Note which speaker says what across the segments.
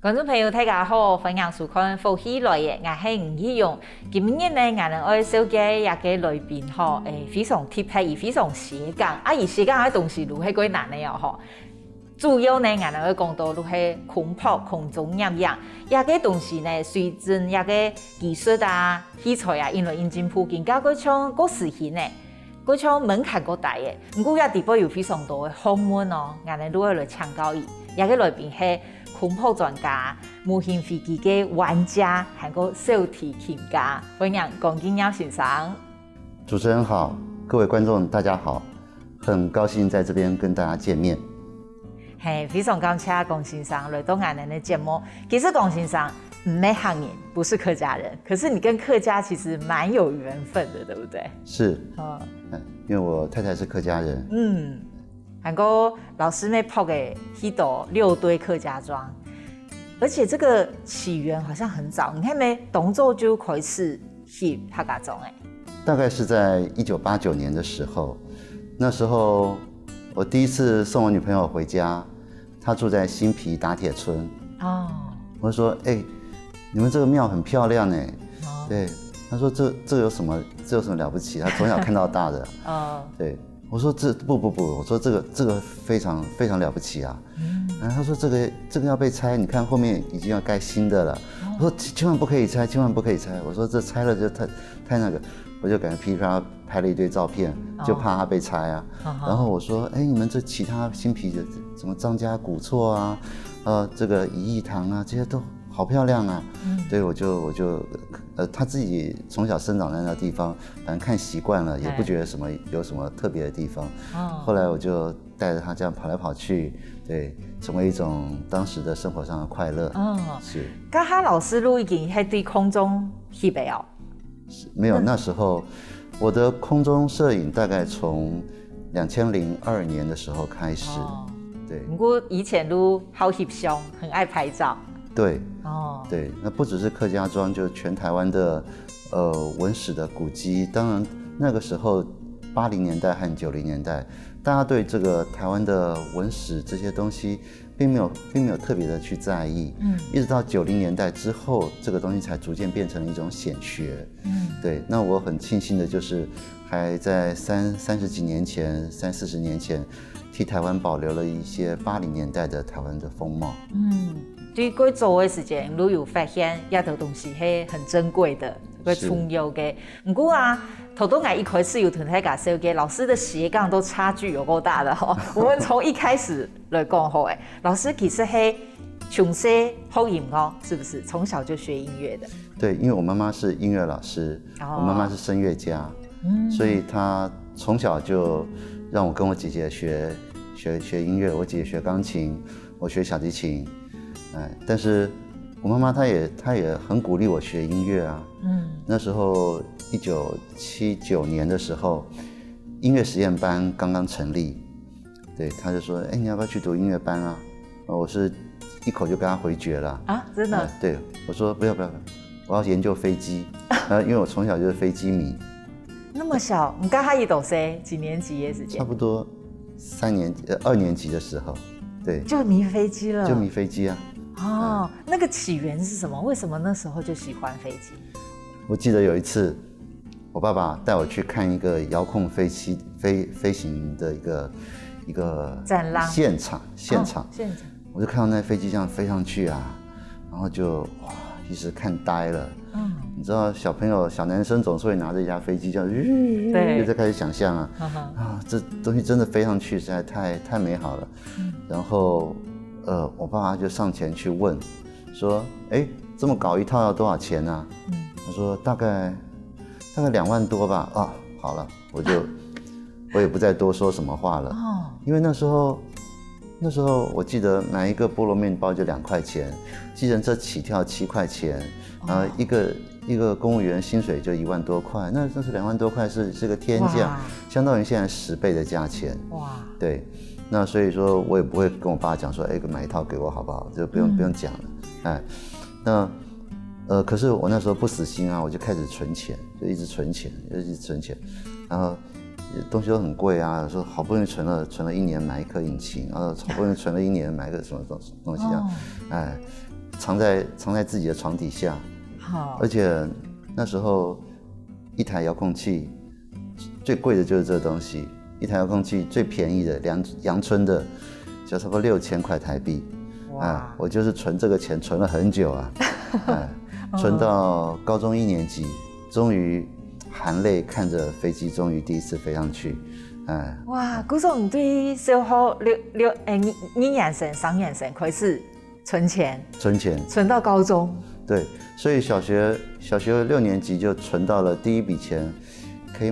Speaker 1: 观众朋友大家好，欢迎收看《福喜来也》，我是吴希用。今日呢，我哋爱小嘅一个来宾吼，非常特别，伊非常斜杠，伊斜杠嘅东西如係幾難嘅哦吼。主要呢，我哋會講到如係空拍、空中攝影，一個東西呢，隨著一個技術啊、器材啊，因為引進普及，加嗰種嗰時期呢，嗰種門檻過大嘅，不過也地方有非常多嘅學問哦，我哋都會來請教伊。一個來賓係空拍專家、模型飛機嘅玩家，還個小提琴家，歡迎龔敬堯先生。
Speaker 2: 主持人好，各位觀眾大家好，很高興在這邊跟大家見面。
Speaker 1: 非常感謝龔先生來到我們的節目。其實龔先生唔係漢人，不是客家人，可是你跟客家其實蠻有緣分的，對不對？
Speaker 2: 是，因為我太太是客家人。還有老師妹拍的許多6堆客家莊，而且這個起源好像很早，你看沒？當初就開始去客家莊大概是在1989年的時候，那時候我第一次送我女朋友回家，她住在新埤打鐵村。我就說：你們這個廟很漂亮哎。對，她說這有什麼了不起？她從小看到大的。對。我說不，我說這個非常非常了不起啊。他說這個要被拆，你看後面已經要蓋新的了。我說千萬不可以拆，千萬不可以拆。我說這拆了就太那個，我就感覺噼里啪啦拍了一堆照片，就怕它被拆啊。然後我說你們這其他新埤的什麼張家古厝啊，這個儀義堂啊，這些都好漂亮啊。對，我就他自己從小生長在那地方，反正看習慣了，也不覺得有什麼特別的地方。後來我就帶着他這樣跑來跑去，對，成為一種當時的生活上的快樂。是。
Speaker 1: 剛哈老師錄已經係對空中翕的哦。
Speaker 2: 沒有，那時候我的空中攝影大概從2002年的時候開始。對。不過
Speaker 1: 以前都好翕相，很愛拍照。
Speaker 2: 對，對，那不只是客家莊，就全台灣的文史的古蹟。當然那個時候80年代和90年代，大家對這個台灣的文史這些東西並沒有特別的去在意。一直到90年代之後，這個東西才逐漸變成一種顯學。對，那我很慶幸的就是還在30幾年前、30-40年前，替台灣保留了一些80年代的台灣的風貌。
Speaker 1: 對佢做嘅時間，都有發現一套東西係很珍貴的，佢重要嘅。不過頭都我一開始有同大家說嘅，老師的斜槓都差距有夠大的吼。我們從一開始來講好誒，老師其實係從小學音樂，是不是？從小就學音樂的？
Speaker 2: 對，因為我媽媽是音樂老師，我媽媽是聲樂家，所以她從小就讓我跟我姐姐學音樂。我姐姐學鋼琴，我學小提琴。但是我媽媽她也很鼓勵我學音樂啊。那時候1979年的時候，音樂實驗班剛剛成立，對，她就說：你要不要去讀音樂班啊？我是一口就跟她回絕了。
Speaker 1: 真的？
Speaker 2: 對，我說不要，我要研究飛機。因為我從小就是飛機迷。
Speaker 1: 那麼小，你剛開始讀幾年級嘅時間？
Speaker 2: 差不多2年級的時候，對，
Speaker 1: 就迷飛機了。
Speaker 2: 就迷飛機啊。
Speaker 1: 那個起源是什麼？為什麼那時候就喜歡飛機？
Speaker 2: 我記得有一次，我爸爸帶我去看一個遙控飛行的一個
Speaker 1: 戰浪
Speaker 2: 現場，我就看到那飛機這樣飛上去啊，然後就哇，一時看呆了。你知道小朋友、小男生總是會拿着一架飛機這樣，就在開始想象啊，這東西真的飛上去實在太美好了。然後我爸爸就上前去問，說：這麼搞一套要多少錢啊？他說大概2萬多吧。好了，我也不再多說什麼話了。因為那時候我記得買一個菠蘿麵包就2塊錢，計程車起跳7塊錢，然後一個公務員薪水就1萬多塊，那是2萬多塊是個天價，相當於現在10倍的價錢。對，那所以說我也不會跟我爸講說，買一套給我好不好？就不用講了。那可是我那時候不死心啊，我就開始存錢，就一直存錢，然後東西都很貴啊，說好不容易存了1年買一顆引擎，然後好不容易存了1年買個什麼東西這樣，藏在自己的床底下。而且那时候一台遥控器最贵的就是这个东西，一台遥控器最便宜的阳春的就差不多6000块台币。我就是存这个钱存了很久啊，存到高中1年级，终于含泪看着飞机终于第一次飞上去。
Speaker 1: 哇，古总你对小学2年生3年生开始存钱存到高中。
Speaker 2: 对，所以小学6年级就存到了第一笔钱，可以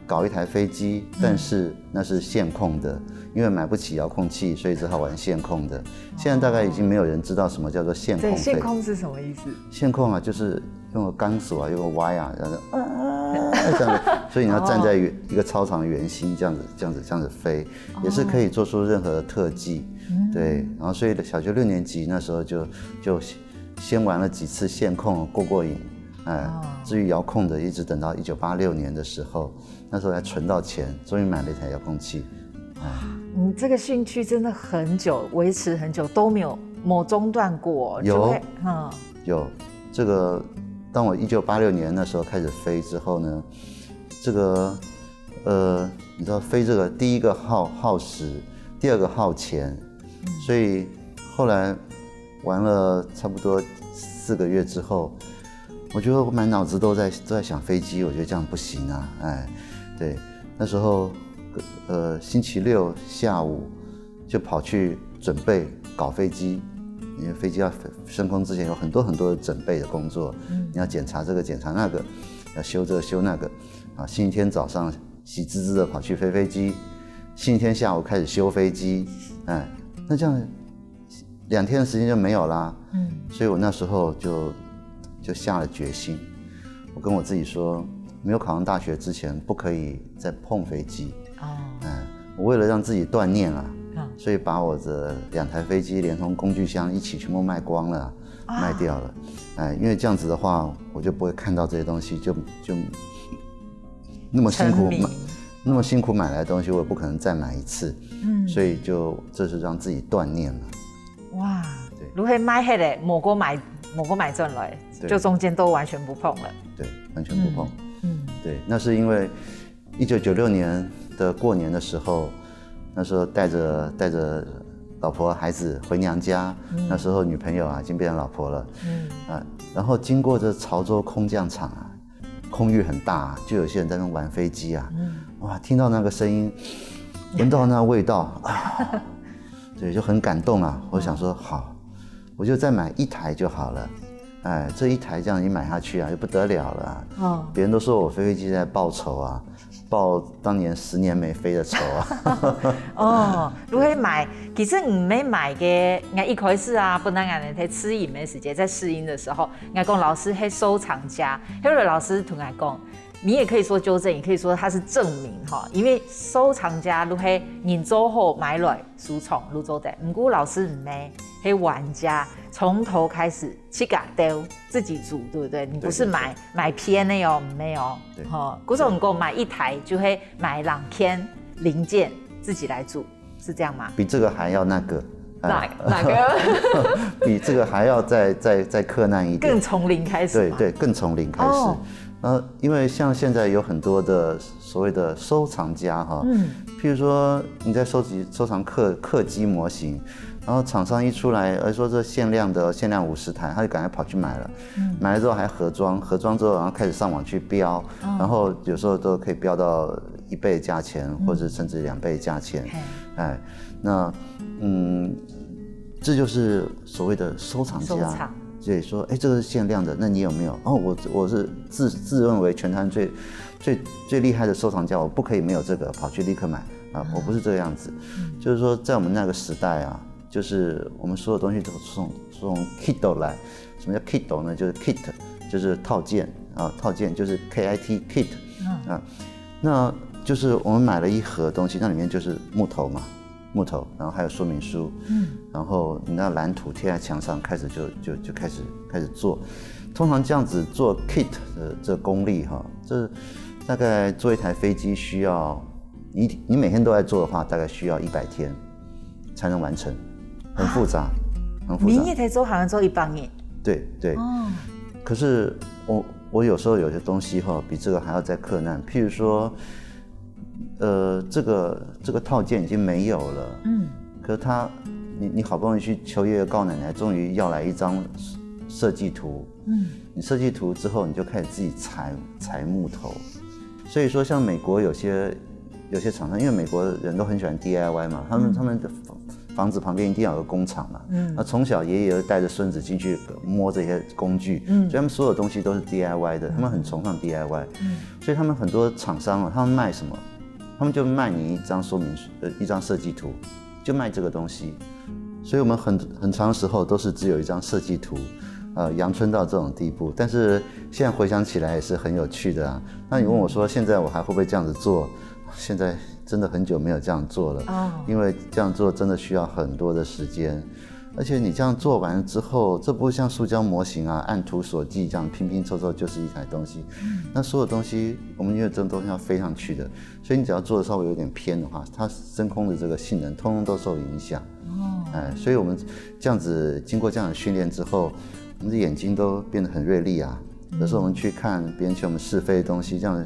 Speaker 2: 搞一台飞机，但是那是线控的，因为买不起遥控器，所以只好玩线控的。现在大概已经没有人知道什么叫做线控。
Speaker 1: 对，线控是什么意思？
Speaker 2: 线控啊，就是用个钢索啊，用个歪啊，这样子，所以你要站在一个操场的圆心，这样子飞，也是可以做出任何的特技。对，然后所以小学6年级那时候就先玩了几次线控过瘾。至于遥控的，一直等到1986年的时候，那时候才存到钱，终于买了一台遥控器。
Speaker 1: 你这个兴趣真的很久，维持很久都没有中断过。
Speaker 2: 有这个，当我1986年那时候开始飞之后呢，这个你知道飞这个第一个耗时，第二个耗钱，所以后来玩了差不多4个月之后。我觉得我满脑子都在想飞机，我觉得这样不行啊，对，那时候星期6下午就跑去准备搞飞机，因为飞机要升空之前有很多的准备的工作，你要检查这个检查那个，要修这个修那个，星期天早上喜滋滋的跑去飞飞机，星期天下午开始修飞机，那这样2天的时间就没有啦，所以我那时候就下了决心，我跟我自己说，没有考上大学之前不可以再碰飞机。我为了让自己锻炼所以把我的2台飞机连同工具箱一起全部卖光了，卖掉了。因为这样子的话，我就不会看到这些东西，就那么辛苦买来的东西，我也不可能再买一次。所以这是让自己锻炼了。
Speaker 1: 哇，对，如何买那个蘑菇买转来，就中间都完全不碰了。
Speaker 2: 对，完全不碰。对，那是因为1996年的过年的时候，那时候带着老婆孩子回娘家，那时候女朋友已经变成老婆了。然后经过这潮州空降场空域很大就有些人在那边玩飞机哇，听到那个声音，闻到那味道对，就很感动我想说好，我就再买1台就好了。这1台这样一买下去就不得了了。别人都说我飞飞机在报仇报当年10年没飞的仇
Speaker 1: 如何买？其实唔没买嘅，一开始本来我在试音的时间，在试音的时候，我讲老师是收藏家，后来老师同我讲。你也可以说纠正，也可以说它是证明因为收藏家如何人做好买来收藏，如做的。不过老师唔咩，是玩家从头开始去搞丢，自己组，对不对？你不是买偏的唔没有。古总讲买1台就会买2片零件自己来组，是这样吗？
Speaker 2: 比这个还要那个。
Speaker 1: 哪个？
Speaker 2: 比这个还要再困难一点。
Speaker 1: 更从零开始。
Speaker 2: 对，更从零开始。因为像现在有很多的所谓的收藏家譬如说你在收藏客机模型，然后厂商一出来说这限量50台，他就赶快跑去买了，买了之后还盒装之后，然后开始上网去标，然后有时候都可以标到1倍的价钱，或者甚至2倍的价钱。那这就是所谓的收藏家。所以说，这个是限量的，那你有没有？我是自认为全台最厉害的收藏家，我不可以没有这个，跑去立刻买我不是这个样子。就是说，在我们那个时代就是我们所有东西都是从 kit 来。什么叫 kit 呢？就是 kit 就是套件套件就是 KIT kit 那就是我们买了一盒东西，那里面就是木头，然后还有说明书，然后你那蓝图贴在墙上，开始就开始做。通常这样子做 kit 的这功力这大概做一台飞机需要你每天都在做的话，大概需要100天才能完成，很复杂。很复杂。
Speaker 1: 你也在做好像做一帮人。
Speaker 2: 对对。哦。可是我有时候有些东西比这个还要再困难，譬如说，这个套件已经没有了。可是你好不容易去求爷爷告奶奶，终于要来一张设计图。你设计图之后，你就开始自己裁木头。所以说，像美国有些厂商，因为美国人都很喜欢 DIY 嘛，他们的房子旁边一定要有个工厂嘛。那从小爷爷带着孙子进去摸这些工具，所以他们所有东西都是 DIY 的，他们很崇尚 DIY。所以他们很多厂商他们卖什么？他们就卖你一张说明书，一张设计图，就卖这个东西。所以我们很长时候都是只有一张设计图。阳春到这种地步，但是现在回想起来也是很有趣的啊。那你问我说，现在我还会不会这样子做？现在真的很久没有这样做了，因为这样做真的需要很多的时间，而且你这样做完之后，这不像塑胶模型啊，按图索骥这样拼拼凑凑就是一台东西。那所有东西，我们因为这种东西要飞上去的，所以你只要做的稍微有点偏的话，它真空的这个性能通通都受影响。所以我们这样子经过这样的训练之后，我们的眼睛都变得很锐利啊。有时候我们去看别人请我们试飞的东西，这样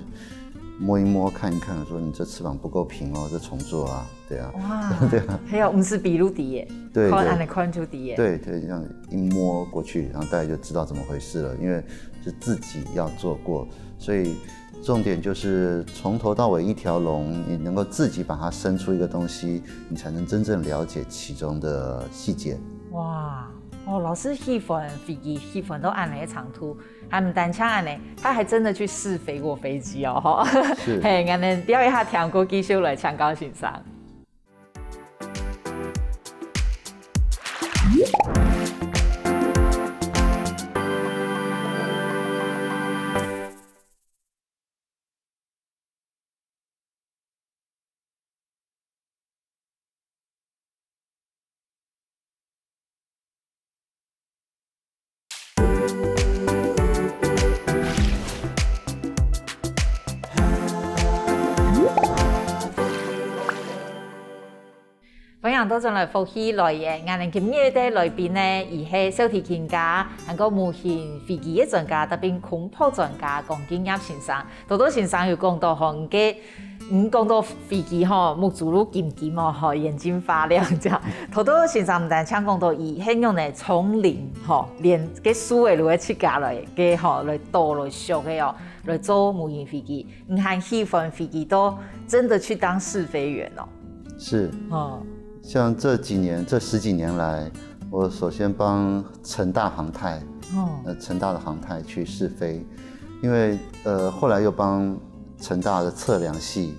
Speaker 2: 摸一摸看一看，说你这翅膀不够平哦，这重做啊，对啊。哇，对啊，
Speaker 1: 还有不是比路底耶，
Speaker 2: 对，
Speaker 1: 按的宽出底耶，
Speaker 2: 对，这样一摸过去，然后大家就知道怎么回事了，因为是自己要做过，所以重点就是从头到尾一条龙，你能够自己把它生出一个东西，你才能真正了解其中的细节。
Speaker 1: 哇。老师喜欢飞机，喜欢都按了一长途，还不单枪按呢，他还真的去试飞过飞机哦。
Speaker 2: 是，
Speaker 1: 嘿，我们调一下听过继续来唱高欣赏。分享到進來福喜來嘅，我哋今日嘅來賓呢，伊係小提琴家，還有模型飛機嘅專家，特別空拍專家龔敬業先生。多多先生又講到講嘅，講到飛機吼，目珠都金金哦，眼睛發亮這樣。多多先生唔但請講到伊係用嚟從零吼，連嘅數嘅路嘅設計來嘅吼，來導來學嘅哦，來做模型飛機。你看喜歡飛機都真的去當試飛員哦。
Speaker 2: 是。像這十幾年來，我首先幫成大航太，成大的航太去試飛，因為後來又幫成大的測量系，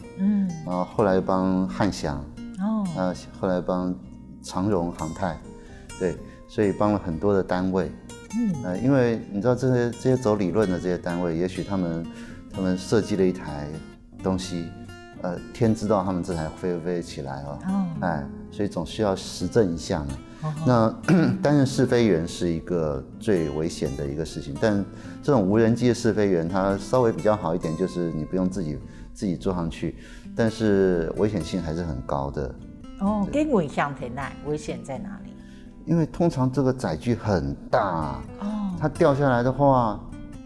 Speaker 2: 然後後來又幫漢翔，後來幫長榮航太，對，所以幫了很多的單位，因為你知道這些走理論的這些單位，也許他們設計了一台東西。天知道他們這台飛不飛得起來哦，所以總需要實證一下嘛。那擔任試飛員是一個最危險的一個事情，但這種無人機的試飛員，它稍微比較好一點，就是你不用自己坐上去，但是危險性還是很高的。
Speaker 1: 跟危險在哪？危險在哪裡？
Speaker 2: 因為通常這個載具很大，它掉下來的話，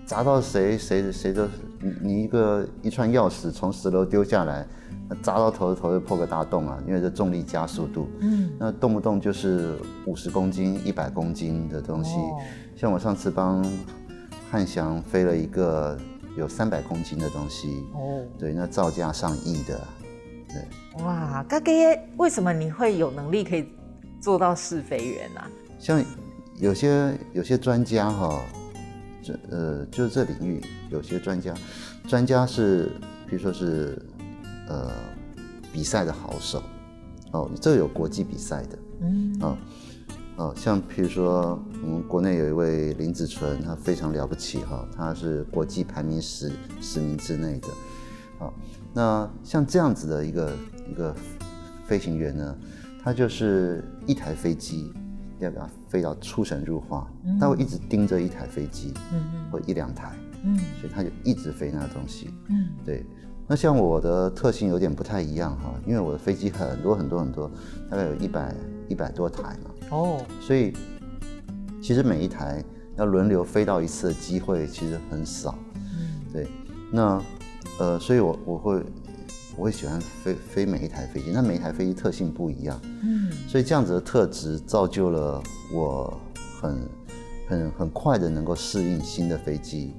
Speaker 2: 砸到誰都。你一串鑰匙從10樓丟下來，砸到頭就破個大洞啊！因為這重力加速度，那動不動就是50公斤、100公斤的東西。像我上次幫漢翔飛了一個有300公斤的東西，對，那造價上億的，對。
Speaker 1: 哇，大概為什麼你會有能力可以做到試飛員啊？
Speaker 2: 像有些專家哈。就是這領域有些專家是，比如說是，比賽的好手，這個有國際比賽的，像譬如說我們國內有一位林子純，他非常了不起哈，他是國際排名10名之內的，那像這樣子的一個飛行員呢，他就是一台飛機。要給它飛到出神入化，他會一直盯着一台飛機，或1-2台，所以他就一直飛那個東西。對。那像我的特性有點不太一樣哈，因為我的飛機很多，大概有100多台嘛。所以其实每一台要轮流飞到一次的机会其实很少。对，那所以我会喜欢飞每一台飞机，那每一台飞机特性不一样。所以这样子的特质造就了我很快的能够适应新的飞机。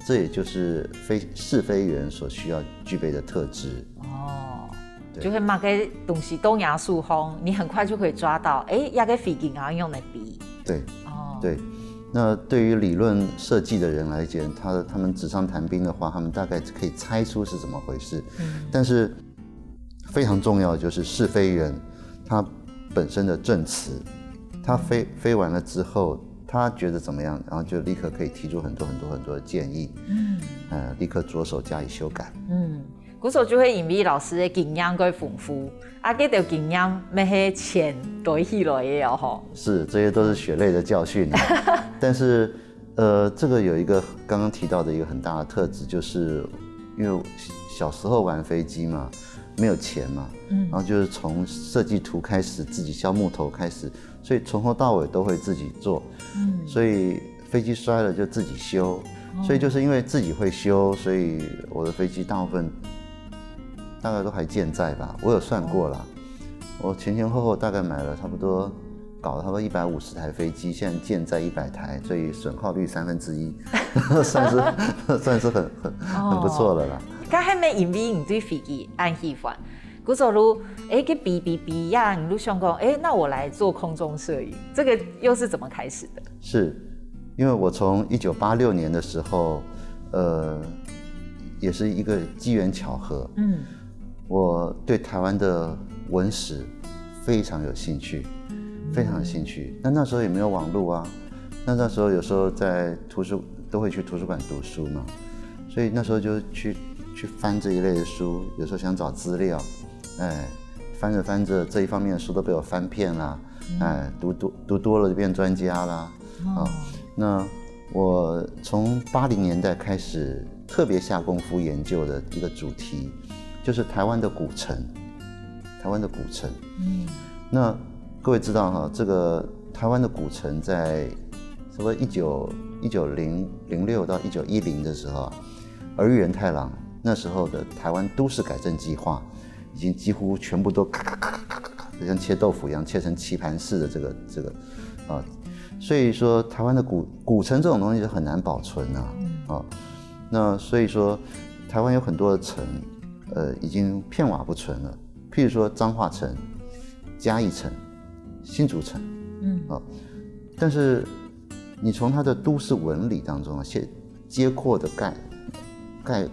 Speaker 2: 这也就是试飞员所需要具备的特质。就会马个东西东亚数风，你很快就可以抓到，那个飞机要用的比。对，对。那对于理论设计的人来讲，他们纸上谈兵的话，他们大概可以猜出是怎么回事。但是非常重要的就是试飞员他本身的证词，他飞完了之后，他觉得怎么样，然后就立刻可以提出很多的建议。立刻着手加以修改。古时候就会因为老师的经验够丰富，这条经验要是钱累起来的哦。是，这些都是血泪的教训。但是，这个有一个刚刚提到的一个很大的特质，就是因为小时候玩飞机嘛，没有钱嘛，然后就是从设计图开始，自己削木头开始，所以从头到尾都会自己做。所以飞机摔了就自己修。所以就是因为自己会修，所以我的飞机大部分大概都还健在吧。我有算过啦，我前后大概买了差不多，搞了差不多150台飞机，现在健在100台，所以损耗率1/3，算是很不错了啦。咁係咪因為你對飛機很喜歡？古時候去比呀，你都想講，那我來做空中攝影，這個又是怎麼開始的？是。因為我從1986年的時候，也是一個機緣巧合，我對台灣的文史非常有興趣，非常有興趣。那時候也沒有網絡啊，那時候有時候在都會去圖書館讀書嘛，所以那時候就去翻這一類的書，有時候想找資料，翻着翻着這一方面的書都被我翻遍啦，讀多了就變專家啦，那我從80年代開始特別下功夫研究的一個主題，就是台灣的古城。台灣的古城，那各位知道哈，這個台灣的古城在差不多1906到1910的時候，兒玉源太郎那時候的台灣都市改正計劃，已經幾乎全部都咔咔咔咔咔，就像切豆腐一樣切成棋盤式的這個所以說台灣的古城這種東西是很難保存那所以說台灣有很多的城已經片瓦不存了，譬如說彰化城、嘉義城、新竹城，但是你從它的都市紋理當中街廓的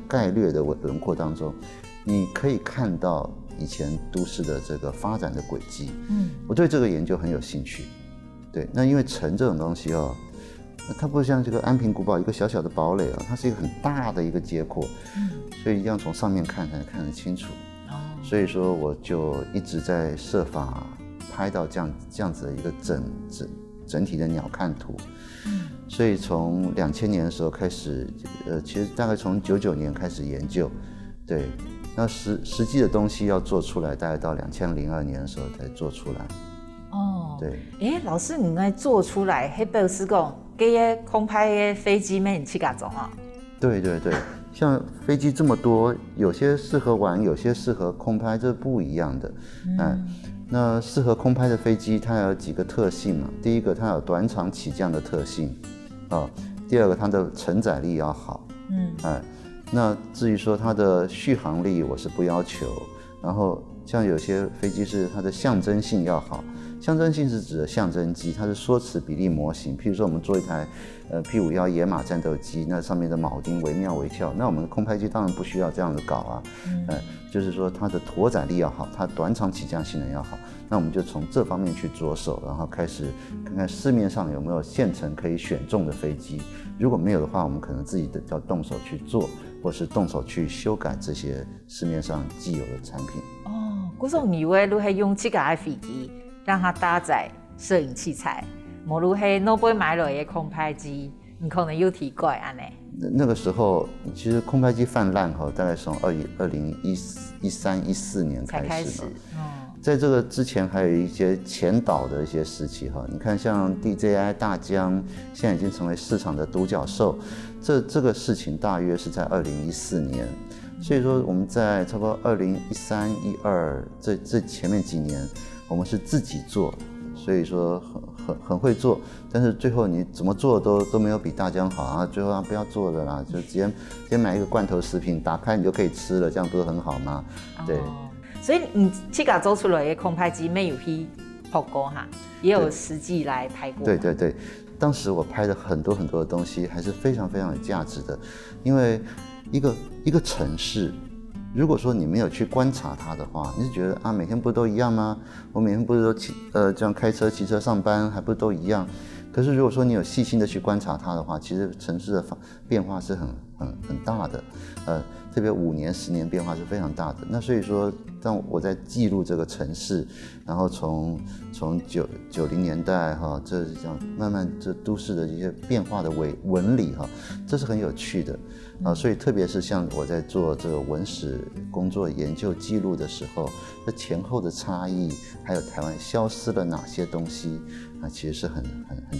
Speaker 2: 概略的輪廓當中，你可以看到以前都市的這個發展的軌跡。我對這個研究很有興趣。對，那因為城這種東西它不像這個安平古堡一個小小的堡壘它是一個很大的一個街廓，所以一定要從上面看才能看得清楚。所以說我就一直在設法拍到這樣子的一個整體的鳥瞰圖。所以從2000年的時候開始，其實大概從99年開始研究，對，那實際的東西要做出來，大概到2002年的時候才做出來。對，老師你那做出來，那表示講，這些空拍的飛機咩你去架種啊？對對對，像飛機這麼多，有些適合玩，有些適合空拍，這是不一樣的。那適合空拍的飛機，它有幾個特性嘛？第一個，它有短場起降的特性，第二個，它的承載力要好。那至於說它的續航力，我是不要求。然後像有些飛機是它的象徵性要好。象徵性是指的象徵機，它是說辭比例模型。譬如說我們做一台P-51野馬戰鬥機，那上面的鉚釘惟妙惟肖，那我們空拍機當然不需要這樣子搞啊。就是說它的拖載力要好，它短場起降性能要好，那我們就從這方面去着手，然後開始看看市面上有沒有現成可以選中的飛機。如果沒有的話，我們可能自己要動手去做，或是動手去修改這些市面上既有的產品。嗰種以為你係用這個飛機讓它搭載攝影器材，無如係諾貝買來的空拍機，你可能有提過安呢。那個時候，其實空拍機泛濫大概從2013、14年開始嘛。在这个之前还有一些前导的一些时期哈，你看像 DJI 大疆现在已经成为市场的独角兽，这个事情大约是在2014年，所以说我们在差不多2013、12这前面几年，我们是自己做，所以说很会做，但是最后你怎么做都没有比大疆好啊，最后不要做了啦，就直接买一个罐头食品，打开你就可以吃了，这样不是很好吗？对。
Speaker 1: 所以你这个做出来的空拍机没有去拍过哈，也有实际来拍过。
Speaker 2: 对，当时我拍的很多的东西还是非常有价值的，因为一个城市，如果说你没有去观察它的话，你是觉得啊每天不都一样吗？我每天不是都这样开车骑车上班，还不都一样？可是如果说你有细心的去观察它的话，其实城市的变化是很大的，特别5年10年变化是非常大的。那所以说，当我在记录这个城市，然后从90年代哈，这样慢慢这都市的一些变化的纹理哈，这是很有趣的啊。所以特别是像我在做这个文史工作研究记录的时候，这前后的差异，还有台湾消失了哪些东西。那其实是很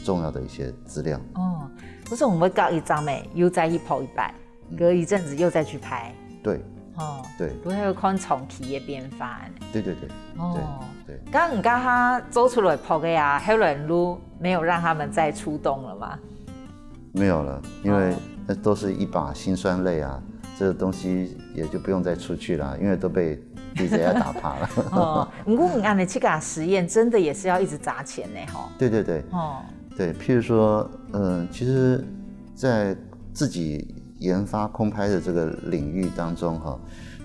Speaker 2: 重要的一些资料。
Speaker 1: 哦，不是我们搞一张没，又再去跑一摆，隔一阵子又再去拍。
Speaker 2: 对。
Speaker 1: 哦。
Speaker 2: 对。
Speaker 1: 如何看重启的变化？
Speaker 2: 对。
Speaker 1: 哦。
Speaker 2: 对。
Speaker 1: 刚你他走出来跑的呀，后来路没有让他们再出动了吗？
Speaker 2: 没有了，因为那都是一把辛酸泪啊，这个东西也就不用再出去了，因为都被。DJI 打趴了。
Speaker 1: 哦，不过你按的这个实验真的也是要一直砸钱呢，哈。
Speaker 2: 对。哦。对，譬如说，其实，在自己研发空拍的这个领域当中，哈，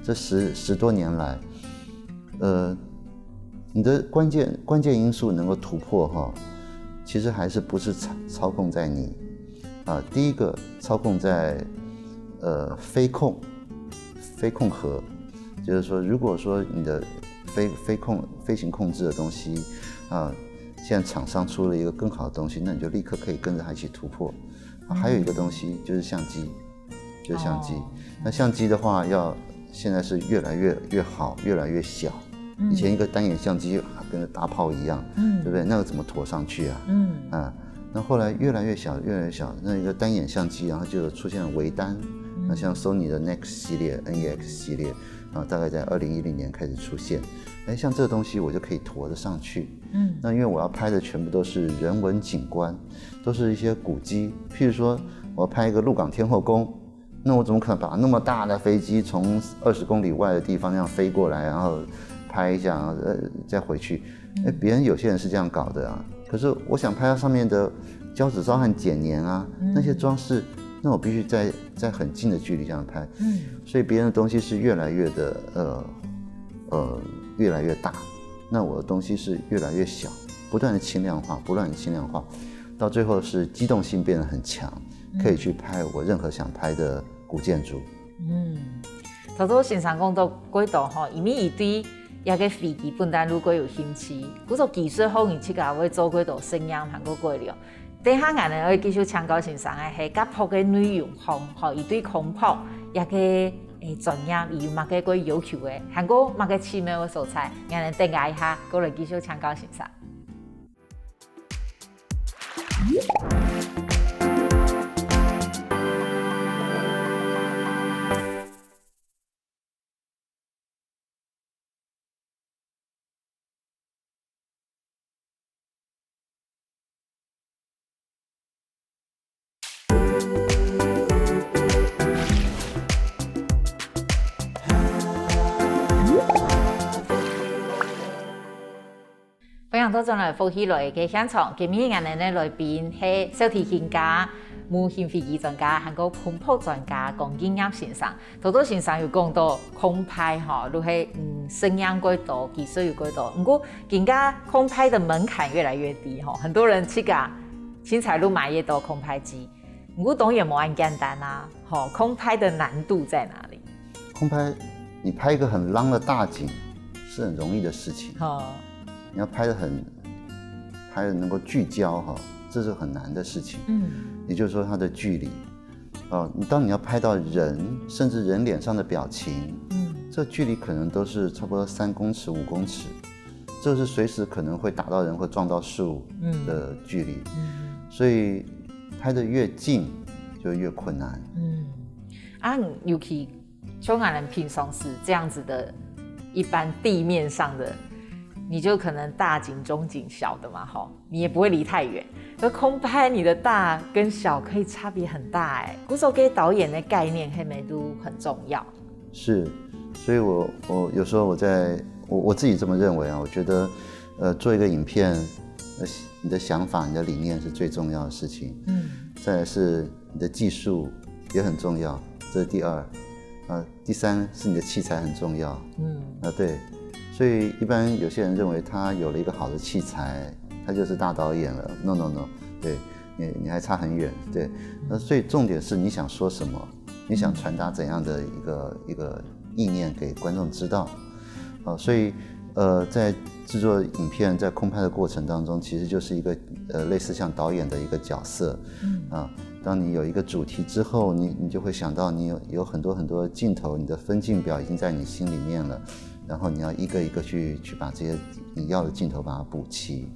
Speaker 2: 这十多年来，你的关键因素能够突破哈，其实还是不是操控在你啊？第一个操控在飞控盒。就是说，如果说你的飞行控制的东西啊，现在厂商出了一个更好的东西，那你就立刻可以跟着它一起突破。还有一个东西就是相机，那相机的话，现在是越来越好，越来越小。以前一个单眼相机跟着大炮一样，对不对？那个怎么驮上去啊？那后来越来越小，那一个单眼相机，然后就出现了微单。那像 Sony 的 Nex 系列、NEX 系列。大概在2010年开始出现，像这个东西我就可以驮得上去。那因为我要拍的全部都是人文景观，都是一些古迹。譬如说，我要拍一个鹿港天后宫，那我怎么可能把那么大的飞机从20公里外的地方那样飞过来，然后拍一下，然后再回去？别人有些人是这样搞的啊。可是我想拍到上面的胶纸照和剪黏啊，那些装饰。那我必须在很近的距离这样拍，所以别人的东西是越来越大，那我的东西是越来越小，不断的轻量化，到最后是机动性变得很强，可以去拍我任何想拍的古建筑。
Speaker 1: 头先先生讲到轨道吼，因为伊对那个飞机本身如果有兴趣，古说技术好，伊去个会做轨道声音韩国轨道。等下我们会继续请教先生的是甲拍的内容吼，伊对空拍也个专业，伊有乜个个要求的，韩国乜个奇妙的素材，我们等下一下，过来继续请教先生。欢迎到进来福喜来嘅现场，今日我哋嘅来宾係小提琴家、模型飛機專家、韓國空拍專家龔敬業先生。多先生有講到空拍哈，都係聲音幾多，技術有幾多。不過更加空拍的門檻越來越低哈，很多人去個新彩路買一多空拍機。不過當然冇咁簡單啊，哈，空拍的難度在哪裡？
Speaker 2: 空拍，你拍一個很浪的大景是很容易的事情。你要拍得能夠聚焦哈，這是很難的事情。也就是說它的距離，當你要拍到人，甚至人臉上的表情，這距離可能都是差不多3公尺、5公尺。这是随时可能会打到人或撞到树的距离，所以拍得越近就越困难。
Speaker 1: 尤其像我们平常时这样子的一般地面上的，你就可能大景、中景、小的嘛，你也不会离太远。而空拍你的大跟小可以差别很大哎。古时候给导演的概念黑美都很重要。
Speaker 2: 是，所以我有时候我自己这么认为啊，我觉得做一个影片，你的想法、你的理念是最重要的事情。再来是你的技术也很重要，这是第二。第三是你的器材很重要。对。所以一般有些人认为他有了一个好的器材，他就是大导演了。No， 对，你还差很远。对，所以重点是你想说什么，你想传达怎样的一个意念给观众知道。所以在制作影片在空拍的过程当中，其实就是一个类似像导演的一个角色。当你有一个主题之后，你就会想到你有很多镜头，你的分镜表已经在你心里面了。然后你要一个一个去把这些你要的镜头把它补齐。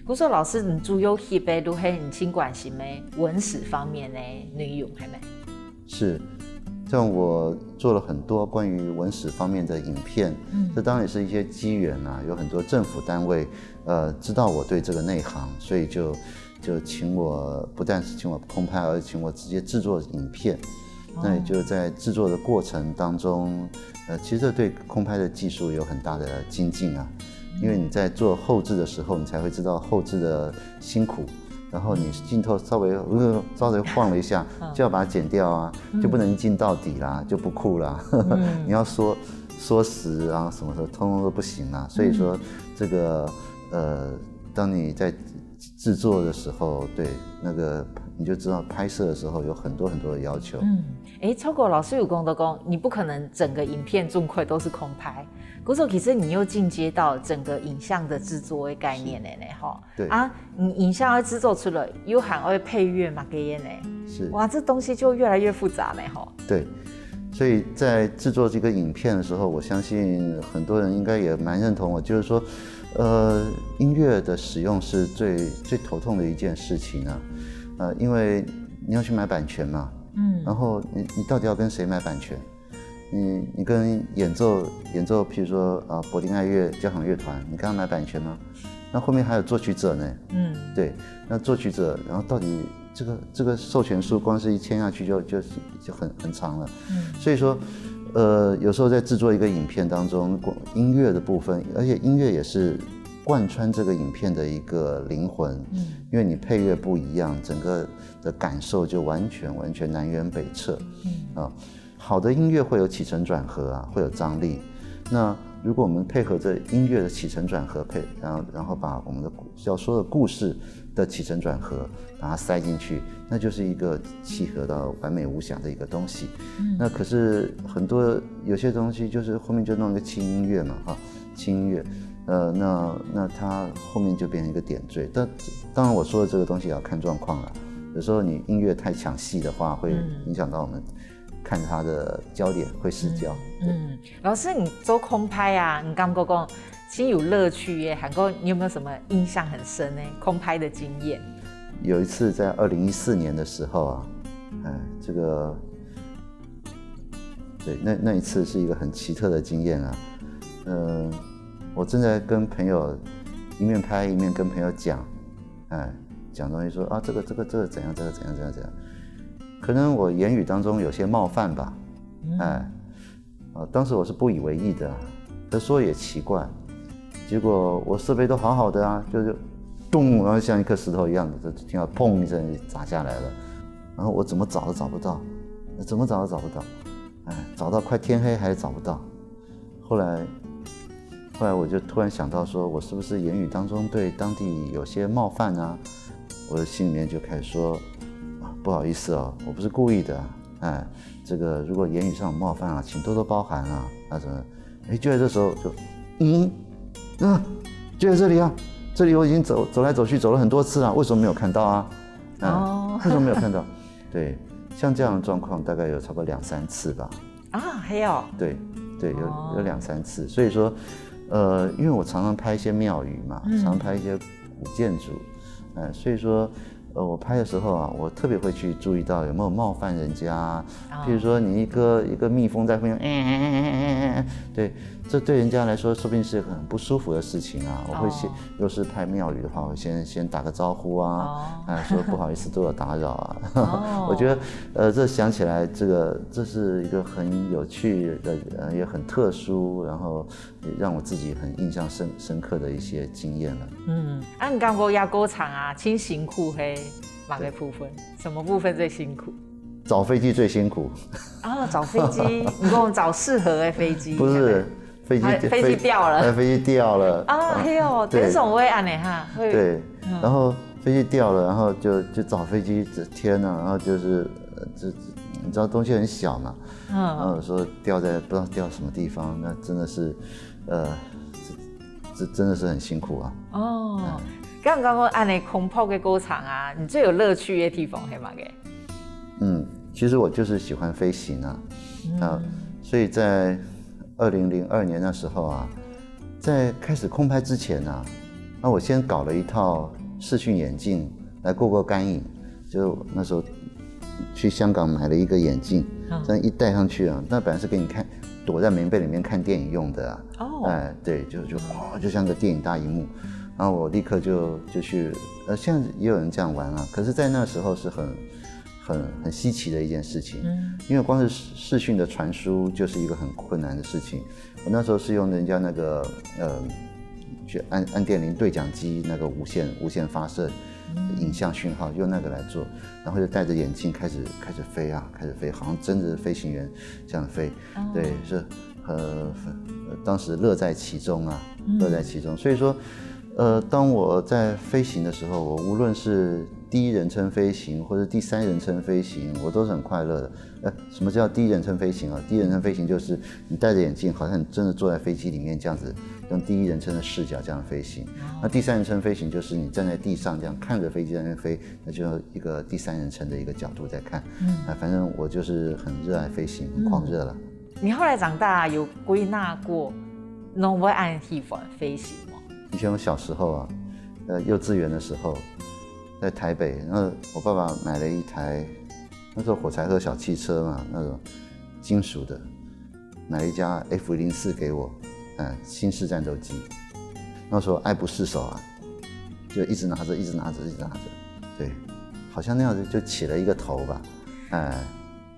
Speaker 1: 古说老师，你主要翕的都是你尽管是咩文史方面的内容，系咪？
Speaker 2: 是，像我做了很多关于文史方面的影片，这当然也是一些机缘啊，有很多政府单位知道我对这个内行，所以就请我，不但是请我空拍，而且请我直接制作影片。那也就在制作的过程当中，其实这对空拍的技术有很大的精进啊，因为你在做后制的时候，你才会知道后制的辛苦，然后你镜头稍微晃了一下，就要把它剪掉啊，就不能一镜到底啦，就不酷啦。你要缩时啊，什么的，通通都不行啦。所以说这个当你在制作的时候，对那个你就知道拍摄的时候有很多的要求。
Speaker 1: 超过老师有讲到讲，你不可能整个影片尽快都是空拍，可是其实你又进阶到整个影像的制作的概念呢，
Speaker 2: 对
Speaker 1: 啊，你影像要制作出来，又还会配乐嘛，给耶呢，
Speaker 2: 是，
Speaker 1: 哇，这东西就越来越复杂呢，
Speaker 2: 对，所以在制作这个影片的时候，我相信很多人应该也蛮认同我，就是说，音乐的使用是最头痛的一件事情啊，因为你要去买版权嘛，然后你到底要跟谁买版权？你跟演奏，譬如说柏林爱乐交响乐团，你跟他买版权吗？那后面还有作曲者呢，对，那作曲者，然后到底这个授权书光是一签下去就很长了，所以说，有时候在制作一个影片当中，音乐的部分，而且音乐也是贯穿这个影片的一个灵魂，因为你配乐不一样，整个的感受就完全南辕北辙，好的音乐会有起承转合啊，会有张力。那如果我们配合着音乐的起承转合然后把我们的要说的故事的起承转合把它塞进去，那就是一个契合到完美无瑕的一个东西。那可是有些东西就是后面就弄一个轻音乐嘛，轻音乐，那它后面就变成一个点缀。但当然我说的这个东西也要看状况了，有时候你音乐太抢戏的话，会影响到我们看它的焦点，会失焦。
Speaker 1: 老师，你做空拍啊，你刚刚讲其实有乐趣耶，韩国你有没有什么印象很深呢？空拍的经验？
Speaker 2: 有一次在2014年的时候啊，这个对那一次是一个很奇特的经验啊。我正在跟朋友一面拍一面跟朋友讲东西说啊，这个怎样，这个怎样。可能我言语当中有些冒犯吧，当时我是不以为意的，可说也奇怪，结果我设备都好好的啊，就咚，然后像一颗石头一样的，就听到砰一声砸下来了，然后我怎么找都找不到，找到快天黑还是找不到，后来我就突然想到说，我是不是言语当中对当地有些冒犯啊？我的心里面就开始说，不好意思哦，我不是故意的，这个如果言语上有冒犯啊，请多多包涵啊，什么？就在这时候就在这里啊，这里我已经走来走去走了很多次了，为什么没有看到啊？为什么没有看到？对，像这样的状况大概有差不多2-3次吧。
Speaker 1: 还有？
Speaker 2: 对，有2-3次，所以说，因为我常常拍一些庙宇嘛，常常拍一些古建筑，所以说。我拍的时候啊，我特别会去注意到有没有冒犯人家，譬如说你一个蜜蜂在后面，对，这对人家来说说不定是很不舒服的事情啊。我会若是拍庙宇的话，我先打个招呼啊，说不好意思，多有打扰啊。我觉得这想起来，这是一个很有趣的，也很特殊，然后也让我自己很印象深刻的一些经验了。
Speaker 1: 你刚过压锅场啊，挺辛苦嘿。哪个部分？什么部分最辛苦？
Speaker 2: 找飞机最辛苦。
Speaker 1: 找飞机，你跟我找适合的飞机。
Speaker 2: 不是，飞机
Speaker 1: 掉了。
Speaker 2: 飞机掉了。
Speaker 1: 嘿哟，这种会安呢哈。
Speaker 2: 对，然后飞机掉了，然后就找飞机，天哪！然后就是你知道东西很小嘛，然后说掉在不知道掉什么地方，那真的是，这真的是很辛苦啊。
Speaker 1: 刚刚按你空炮的歌场啊，你最有乐趣的地方是哪个？
Speaker 2: 其实我就是喜欢飞行啊，所以在2002年那时候啊，在开始空拍之前啊，那我先搞了一套视讯眼镜来过干瘾，就那时候去香港买了一个眼镜，这样一戴上去啊，那本来是给你看躲在棉被里面看电影用的啊，对，就像个电影大荧幕。然后我立刻就去，现在也有人这样玩啊。可是，在那时候是很稀奇的一件事情，因为光是视讯的传输就是一个很困难的事情。我那时候是用人家那个去按电铃对讲机那个无线发射影像讯号，用那个来做，然后就戴着眼镜开始飞啊，开始飞，好像真的飞行员这样飞，对，是当时乐在其中啊，乐在其中。所以说。当我在飞行的时候，我无论是第一人称飞行或者第三人称飞行，我都是很快乐的。什么叫第一人称飞行啊？第一人称飞行就是你戴着眼镜，好像你真的坐在飞机里面这样子，用第一人称的视角这样飞行。那第三人称飞行就是你站在地上这样看着飞机在那边飞，那就一个第三人称的一个角度在看。反正我就是很热爱飞行，很狂热了。
Speaker 1: 你后来长大有归纳过，侬会按喜欢飞行吗？
Speaker 2: 以前我小时候啊，幼稚园的时候，在台北，然后我爸爸买了一台，那时候火柴盒小汽车嘛，那种金属的，买了一架 F-104给我，新式战斗机。那时候爱不释手啊，就一直拿着，对，好像那样子就起了一个头吧，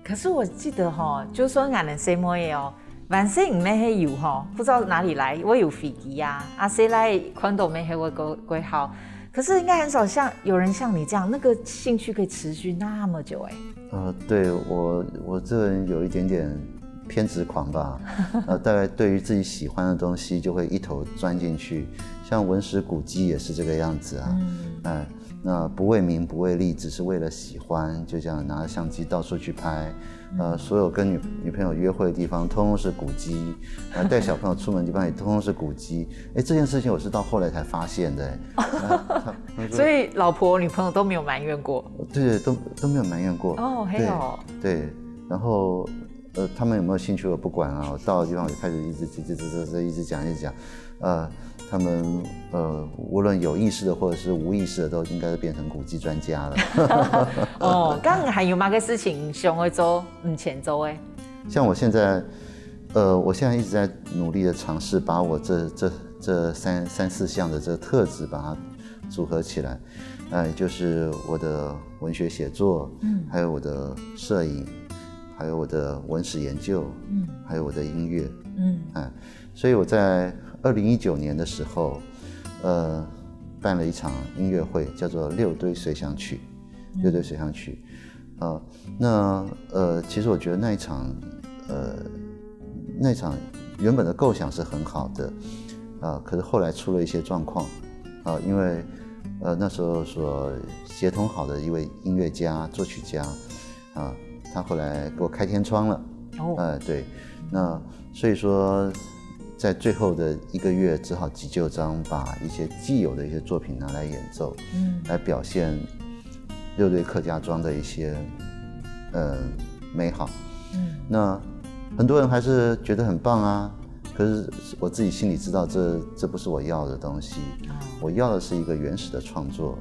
Speaker 1: 可是我记得就说俺的什么嘢哦。万世唔咩係有不知道哪里来，我有飛機啊，誰來看到咩係我歸好，可是应该很少有人像你这样，那个兴趣可以持续那么久
Speaker 2: 对我这个人有一点点偏执狂吧，大概对于自己喜欢的东西就会一头钻进去，像文史古迹也是这个样子啊，那不为名不为利，只是为了喜欢，就这样拿着相机到处去拍。所有跟女朋友约会的地方，通通是古迹；带小朋友出门的地方也通通是古迹。这件事情我是到后来才发现的。
Speaker 1: 所以老婆、女朋友都没有埋怨过。
Speaker 2: 对，都没有埋怨过。对，然后他们有没有兴趣我不管啊，我到的地方我就开始一直讲。他们无论有意识的或者是无意识的，都应该是变成古迹专家了。
Speaker 1: 刚还有哪个事情想要做唔前做诶？
Speaker 2: 像我现在一直在努力的尝试把我这三四项的这个特质把它组合起来，就是我的文学写作，还有我的摄影，还有我的文史研究，还有我的音乐，所以我在2019年的时候，办了一场音乐会，叫做六堆随想曲。其实我觉得那一场原本的构想是很好的，可是后来出了一些状况，因为那时候所协同好的一位音乐家、作曲家，他后来给我开天窗了，对，那所以说。在最后的1个月，只好急就章把一些既有的一些作品拿来演奏，来表现六堆客家庄的一些美好。那很多人还是觉得很棒啊，可是我自己心里知道这不是我要的东西，我要的是一个原始的创作，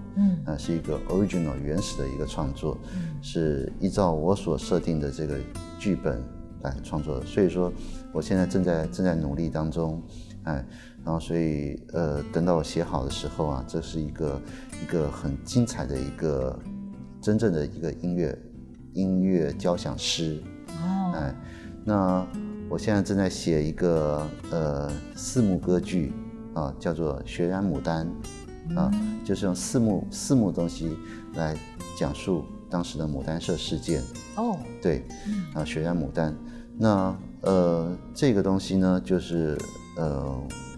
Speaker 2: 是一个 original 原始的一个创作，是依照我所设定的这个剧本来创作的。所以说，我现在正在努力当中，然后所以等到我写好的时候啊，这是一个很精彩的一个真正的一个音乐交响诗，那我现在正在写一个4幕歌剧啊，叫做《血染牡丹》啊，就是用四幕东西来讲述当时的牡丹社事件。对，血染牡丹。那这个东西呢，就是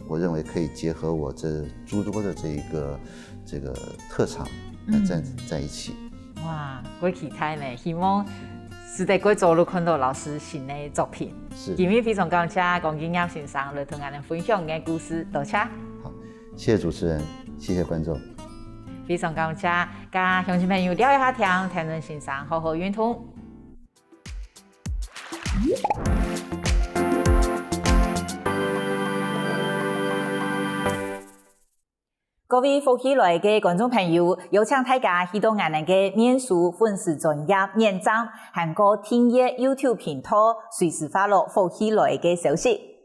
Speaker 2: 我认为可以结合我这诸多的这个特长来在一起。
Speaker 1: 哇，我期待呢，希望是在过走路看到老师新的作品。
Speaker 2: 是，
Speaker 1: 今天非常感谢龚金燕先生来同我们分享的故事，多谢。
Speaker 2: 好，谢谢主持人，谢谢观众。
Speaker 1: 非常感谢，跟乡亲朋友聊一下天，谈论先生好好运通。各位福喜來嘅觀眾朋友，有請大家去到我哋嘅面書粉絲專頁面站，韓國訂閱 YouTube 頻道，隨時發落福喜來嘅消息。